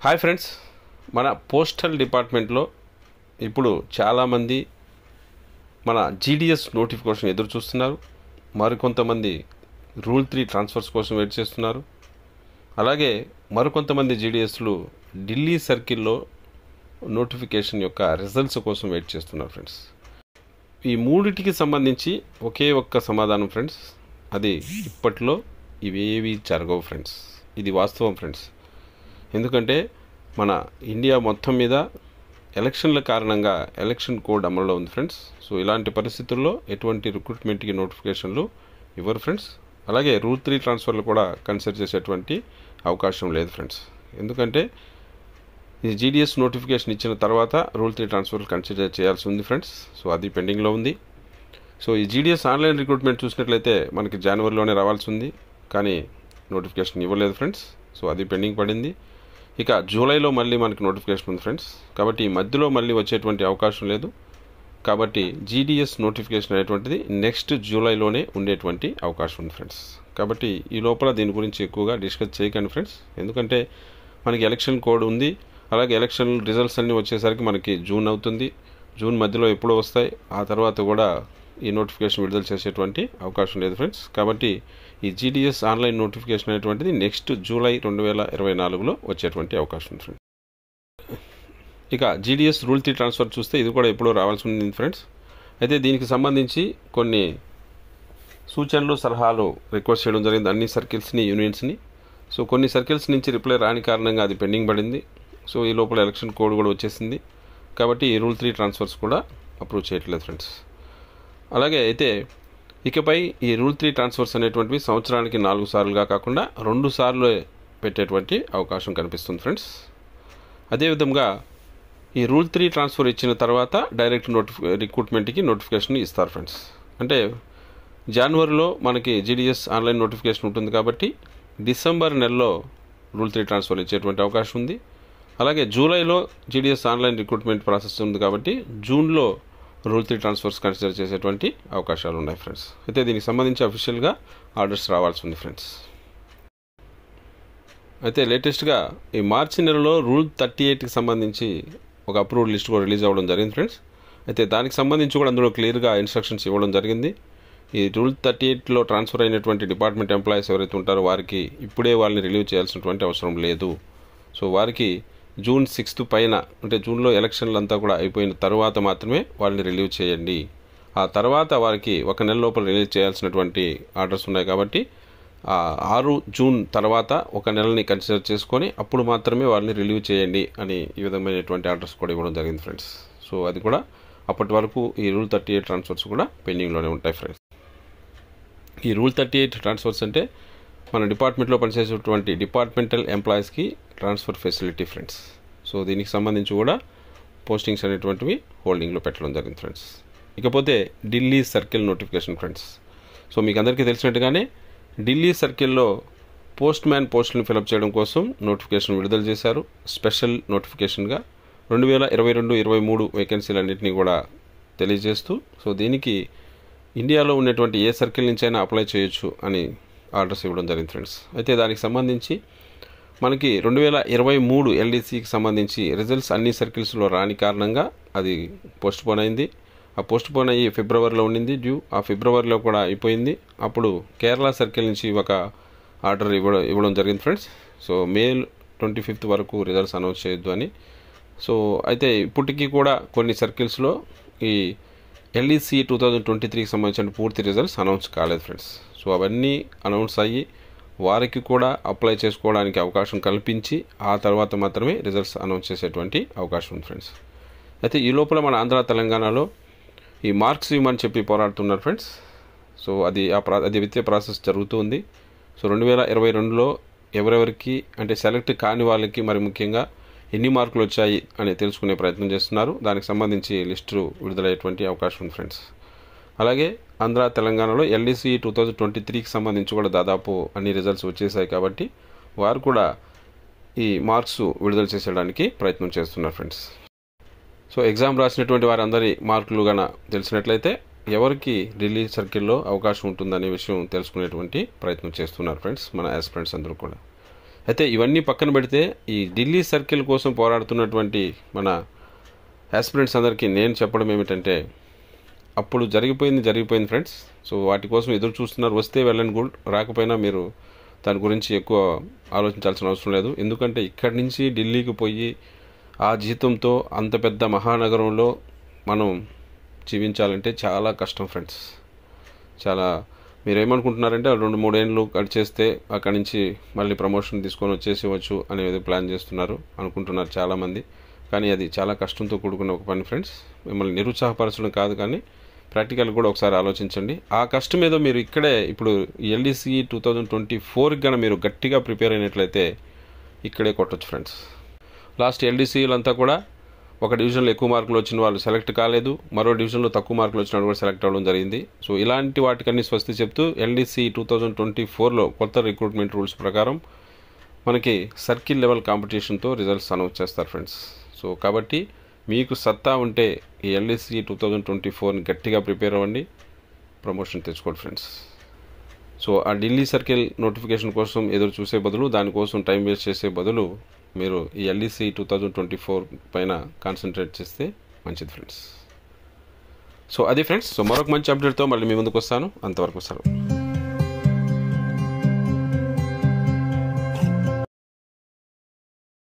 Hi friends, మన postal డిపార్ట్మెంట్లో ఇప్పుడు చాలామంది మన జీడిఎస్ నోటిఫికేషన్ ఎదురు చూస్తున్నారు. మరికొంతమంది రూల్ 3 ట్రాన్స్ఫర్స్ కోసం వెయిట్ చేస్తున్నారు. అలాగే మరికొంతమంది జీడిఎస్లు ఢిల్లీ సర్కిల్లో నోటిఫికేషన్ యొక్క రిజల్ట్స్ కోసం వెయిట్ చేస్తున్నారు ఫ్రెండ్స్. ఈ మూడిటికి సంబంధించి ఒకే ఒక్క సమాధానం ఫ్రెండ్స్, అది ఇప్పట్లో ఇవేవి జరగవు ఫ్రెండ్స్. ఇది వాస్తవం ఫ్రెండ్స్. ఎందుకంటే మన ఇండియా మొత్తం మీద ఎలక్షన్ల కారణంగా ఎలక్షన్ కోడ్ అమల్లో ఉంది ఫ్రెండ్స్. సో ఇలాంటి పరిస్థితుల్లో ఎటువంటి రిక్రూట్మెంట్కి నోటిఫికేషన్లు ఇవ్వరు ఫ్రెండ్స్. అలాగే రూల్ 3 ట్రాన్స్ఫర్లు కూడా కన్సిడర్ చేసేటువంటి అవకాశం లేదు ఫ్రెండ్స్. ఎందుకంటే ఈ జీడిఎస్ నోటిఫికేషన్ ఇచ్చిన తర్వాత రూల్ 3 ట్రాన్స్ఫర్లు కన్సిడర్ చేయాల్సి ఉంది ఫ్రెండ్స్. సో అది పెండింగ్లో ఉంది. సో ఈ జీడిఎస్ ఆన్లైన్ రిక్రూట్మెంట్ చూసినట్లయితే మనకి జనవరిలోనే రావాల్సి ఉంది, కానీ నోటిఫికేషన్ ఇవ్వలేదు ఫ్రెండ్స్. సో అది పెండింగ్ పడింది. ఇక జూలైలో మళ్ళీ మనకి నోటిఫికేషన్ ఉంది ఫ్రెండ్స్. కాబట్టి ఈ మధ్యలో మళ్ళీ వచ్చేటువంటి అవకాశం లేదు. కాబట్టి జీడిఎస్ నోటిఫికేషన్ అనేటువంటిది నెక్స్ట్ జూలైలోనే ఉండేటువంటి అవకాశం ఉంది ఫ్రెండ్స్. కాబట్టి ఈ లోపల దీని గురించి ఎక్కువగా డిస్కస్ చేయకండి ఫ్రెండ్స్. ఎందుకంటే మనకి ఎలక్షన్ కోడ్ ఉంది. అలాగే ఎలక్షన్ రిజల్ట్స్ అన్నీ వచ్చేసరికి మనకి జూన్ అవుతుంది. జూన్ మధ్యలో ఎప్పుడో వస్తాయి. ఆ తర్వాత కూడా ఈ నోటిఫికేషన్ విడుదల చేసేటువంటి అవకాశం లేదు ఫ్రెండ్స్. కాబట్టి ఈ జీడిఎస్ ఆన్లైన్ నోటిఫికేషన్ అనేటువంటిది నెక్స్ట్ జూలై 2024లో వచ్చేటువంటి అవకాశం ఉంది ఫ్రెండ్స్. ఇక జీడిఎస్ రూల్ 3 ట్రాన్స్ఫర్ చూస్తే ఇది కూడా ఎప్పుడో రావాల్సి ఉంది ఫ్రెండ్స్. అయితే దీనికి సంబంధించి కొన్ని సూచనలు సలహాలు రిక్వెస్ట్ చేయడం జరిగింది అన్ని సర్కిల్స్ని, యూనియన్స్ని. సో కొన్ని సర్కిల్స్ నుంచి రిప్లై రాని కారణంగా అది పెండింగ్ పడింది. సో ఈ లోపల ఎలక్షన్ కోడ్ కూడా వచ్చేసింది. కాబట్టి ఈ రూల్ 3 ట్రాన్స్ఫర్స్ కూడా అప్రూవ్ చేయట్లేదు ఫ్రెండ్స్. అలాగే అయితే ఇకపై ఈ రూల్ 3 ట్రాన్స్ఫర్స్ అనేటువంటివి సంవత్సరానికి 4 సార్లుగా కాకుండా 2 సార్లు పెట్టేటువంటి అవకాశం కనిపిస్తుంది ఫ్రెండ్స్. అదేవిధంగా ఈ రూల్ 3 ట్రాన్స్ఫర్ ఇచ్చిన తర్వాత డైరెక్ట్ రిక్రూట్మెంట్కి నోటిఫికేషన్ ఇస్తారు ఫ్రెండ్స్. అంటే జనవరిలో మనకి జీడిఎస్ ఆన్లైన్ నోటిఫికేషన్ ఉంటుంది కాబట్టి డిసెంబర్ నెలలో రూల్ 3 ట్రాన్స్ఫర్ ఇచ్చేటువంటి అవకాశం ఉంది. అలాగే జూలైలో జీడిఎస్ ఆన్లైన్ రిక్రూట్మెంట్ ప్రాసెస్ ఉంది కాబట్టి జూన్లో రూల్ 3 ట్రాన్స్ఫర్స్ కన్సిడర్ చేసేటువంటి అవకాశాలు ఉన్నాయి ఫ్రెండ్స్. అయితే దీనికి సంబంధించి అఫీషియల్గా ఆర్డర్స్ రావాల్సి ఉంది ఫ్రెండ్స్. అయితే లేటెస్ట్గా ఈ మార్చి నెలలో రూల్ 38కి సంబంధించి ఒక అప్రూవ్డ్ లిస్ట్ కూడా రిలీజ్ అవ్వడం జరిగింది ఫ్రెండ్స్. అయితే దానికి సంబంధించి కూడా అందులో క్లియర్గా ఇన్స్ట్రక్షన్స్ ఇవ్వడం జరిగింది. ఈ రూల్ 38లో ట్రాన్స్ఫర్ అయినటువంటి డిపార్ట్మెంట్ ఎంప్లాయీస్ ఎవరైతే ఉంటారో వారికి ఇప్పుడే వాళ్ళని రిలీవ్ చేయాల్సినటువంటి అవసరం లేదు. సో వారికి జూన్ 6th పైన, అంటే జూన్లో ఎలక్షన్లు అంతా కూడా అయిపోయిన తర్వాత మాత్రమే వాళ్ళని రిలీవ్ చేయండి. ఆ తర్వాత వారికి 1 నెల లోపల రిలీజ్ చేయాల్సినటువంటి ఆర్డర్స్ ఉన్నాయి. కాబట్టి 6 జూన్ తర్వాత 1 నెలని కన్సిడర్ చేసుకొని అప్పుడు మాత్రమే వాళ్ళని రిలీవ్ చేయండి అని ఈ విధమైనటువంటి ఆర్డర్స్ కూడా ఇవ్వడం జరిగింది ఫ్రెండ్స్. సో అది కూడా అప్పటి వరకు ఈ రూల్ 38 ట్రాన్స్ఫర్స్ కూడా పెండింగ్లోనే ఉంటాయి ఫ్రెండ్స్. ఈ రూల్ 38 ట్రాన్స్ఫర్స్ అంటే మన డిపార్ట్మెంట్లో పనిచేసేటువంటి డిపార్ట్మెంటల్ ఎంప్లాయీస్కి ట్రాన్స్ఫర్ ఫెసిలిటీ ఫ్రెండ్స్. సో దీనికి సంబంధించి కూడా పోస్టింగ్స్ అనేటువంటివి హోల్డింగ్లో పెట్టడం జరిగింది ఫ్రెండ్స్. ఇకపోతే Delhi circle notification friends. So మీకు అందరికీ తెలిసినట్టుగానే ఢిల్లీ సర్కిల్లో పోస్ట్ మ్యాన్ పోస్టులను ఫిలప్ చేయడం కోసం నోటిఫికేషన్ విడుదల చేశారు. స్పెషల్ నోటిఫికేషన్గా 2022-23 వేకెన్సీలన్నింటినీ కూడా తెలియజేస్తూ, సో దీనికి ఇండియాలో ఉన్నటువంటి ఏ సర్కిల్ నుంచి అయినా అప్లై చేయొచ్చు అని ఆర్డర్స్ ఇవ్వడం జరిగింది ఫ్రెండ్స్. అయితే దానికి సంబంధించి మనకి 2023 ఎల్డీసీకి సంబంధించి రిజల్ట్స్ అన్ని సర్కిల్స్లో రాని కారణంగా అది పోస్ట్ పోన్ అయింది. ఆ పోస్ట్ పోన్ అయ్యి ఫిబ్రవరిలో ఉండింది డ్యూ. ఆ ఫిబ్రవరిలో కూడా అయిపోయింది. అప్పుడు కేరళ సర్కిల్ నుంచి ఒక ఆర్డర్ ఇవ్వడం జరిగింది ఫ్రెండ్స్. సో మే 25th వరకు రిజల్ట్స్ అనౌన్స్ చేయొద్దు అని. సో అయితే ఇప్పటికీ కూడా కొన్ని సర్కిల్స్లో ఈ ఎల్ఈసీ 2023కి సంబంధించిన పూర్తి రిజల్ట్స్ అనౌన్స్ కాలేదు ఫ్రెండ్స్. సో అవన్నీ అనౌన్స్ అయ్యి వారికి కూడా అప్లై చేసుకోవడానికి అవకాశం కల్పించి ఆ తర్వాత మాత్రమే రిజల్ట్స్ అనౌన్స్ చేసేటువంటి అవకాశం ఉంది ఫ్రెండ్స్. అయితే ఈ లోపల మన ఆంధ్ర తెలంగాణలో ఈ మార్క్స్ ఇవ్వమని చెప్పి పోరాడుతున్నారు ఫ్రెండ్స్. సో అది విత్తే ప్రాసెస్ జరుగుతూ ఉంది. సో 2022లో ఎవరెవరికి అంటే సెలెక్ట్ కాని వాళ్ళకి మరి ముఖ్యంగా ఎన్ని మార్కులు వచ్చాయి అని తెలుసుకునే ప్రయత్నం చేస్తున్నారు. దానికి సంబంధించి లిస్టు విడుదలయ్యేటువంటి అవకాశం ఉంది ఫ్రెండ్స్. అలాగే ఆంధ్ర తెలంగాణలో ఎల్డీసీ 2023కి సంబంధించి కూడా దాదాపు అన్ని రిజల్ట్స్ వచ్చేసాయి కాబట్టి వారు కూడా ఈ మార్క్స్ విడుదల చేసేయడానికి ప్రయత్నం చేస్తున్నారు ఫ్రెండ్స్. సో ఎగ్జామ్ రాసినటువంటి వారందరి మార్కులు గన తెలిసినట్లయితే ఎవరికి ఢిల్లీ సర్కిల్లో అవకాశం ఉంటుందనే విషయం తెలుసుకునేటువంటి ప్రయత్నం చేస్తున్నారు ఫ్రెండ్స్ మన యాస్పిరెంట్స్ అందరూ కూడా. అయితే ఇవన్నీ పక్కన పెడితే ఈ ఢిల్లీ సర్కిల్ కోసం పోరాడుతున్నటువంటి మన యాస్పిరెంట్స్ అందరికీ నేను చెప్పడం ఏమిటంటే, అప్పుడు జరిగిపోయింది ఫ్రెండ్స్. సో వాటి కోసం ఎదురు చూస్తున్నారు. వస్తే వెళ్ళండి గుడ్, రాకపోయినా మీరు దాని గురించి ఎక్కువ ఆలోచించాల్సిన అవసరం లేదు. ఎందుకంటే ఇక్కడి నుంచి ఢిల్లీకి పోయి ఆ జీతంతో అంత పెద్ద మహానగరంలో మనం జీవించాలంటే చాలా కష్టం ఫ్రెండ్స్. చాలా మీరేమనుకుంటున్నారంటే 2-3 ఏళ్ళు గడిచేస్తే అక్కడి నుంచి మళ్ళీ ప్రమోషన్ తీసుకొని వచ్చేసేవచ్చు అనేది ప్లాన్ చేస్తున్నారు అనుకుంటున్నారు చాలామంది. కానీ అది చాలా కష్టంతో కూడుకున్న ఒక పని ఫ్రెండ్స్. మిమ్మల్ని నిరుత్సాహపరచడం కాదు, కానీ ప్రాక్టికల్ కూడా ఒకసారి ఆలోచించండి. ఆ కష్టం ఏదో మీరు ఇక్కడే ఇప్పుడు ఎల్డీసీ 2024కి కానీ మీరు గట్టిగా ప్రిపేర్ అయినట్లయితే ఇక్కడే కొట్టచ్చు ఫ్రెండ్స్. లాస్ట్ ఎల్డీసీలంతా కూడా ఒక డివిజన్లో ఎక్కువ మార్కులు వచ్చిన వాళ్ళు సెలెక్ట్ కాలేదు, మరో డివిజన్లో తక్కువ మార్కులు వచ్చిన వాళ్ళు కూడా సెలెక్ట్ అవ్వడం జరిగింది. సో ఇలాంటి వాటికన్నీ స్వస్తి చెప్తూ ఎల్డీసీ 2024లో కొత్త రిక్రూట్మెంట్ రూల్స్ ప్రకారం మనకి సర్కిల్ లెవెల్ కాంపిటీషన్తో రిజల్ట్స్ అనౌన్స్ చేస్తారు ఫ్రెండ్స్. సో కాబట్టి మీకు సత్తా ఉంటే ఈ ఎల్డీసీ 2024ని గట్టిగా ప్రిపేర్ అవ్వండి, ప్రమోషన్ తెచ్చుకోండి ఫ్రెండ్స్. సో ఆ ఢిల్లీ సర్కిల్ నోటిఫికేషన్ కోసం ఎదురు చూసే బదులు, దానికోసం టైం వేస్ట్ చేసే బదులు మీరు ఈ ఎల్డీసీ 2024 పైన కాన్సన్ట్రేట్ చేస్తే మంచిది ఫ్రెండ్స్. సో అది ఫ్రెండ్స్. సో మరొక మంచి అప్డేట్తో మళ్ళీ మీ ముందుకు వస్తాను. అంతవరకు సెలవు.